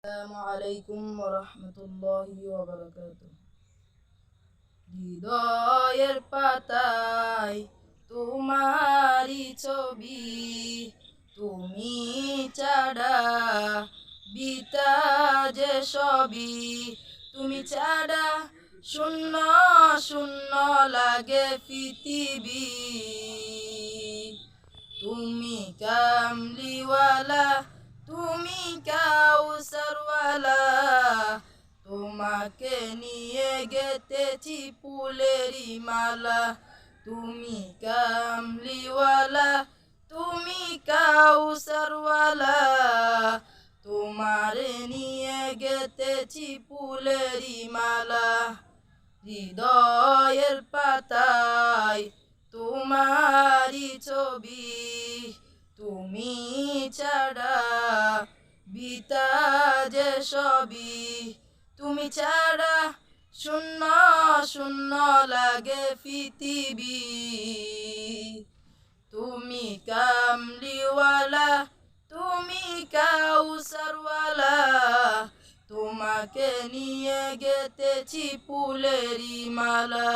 আসসালামু আলাইকুম ওয়া রাহমাতুল্লাহি ওয়া বারাকাতুহু। হৃদয়ের পাতায় তোমারই ছবি, তুমি ছাড়া বিতা যে সবই, তুমি ছাড়া শূন্য শূন্য লাগে পৃথিবী। তুমি কামলিওয়ালা, তুমি কাউসারওয়ালা, তোমাকে নিয়ে গেতেছি ফুলেরি মালা। তুমি কামলিওয়ালা, তুমি কাউসারওয়ালা, তোমারে নিয়ে গেতেছি ফুলেরি মালা। হৃদয়ের পাতায় তোমারই ছবি, তুমি ছাড়া বিতা যে সবই, তুমি ছাড়া শূন্য শূন্য লাগে পৃথিবী। তুমি কামলিওয়ালা, তুমি কাউসারওয়ালা, তোমাকে নিয়ে গেতেছি ফুলেরি মালা।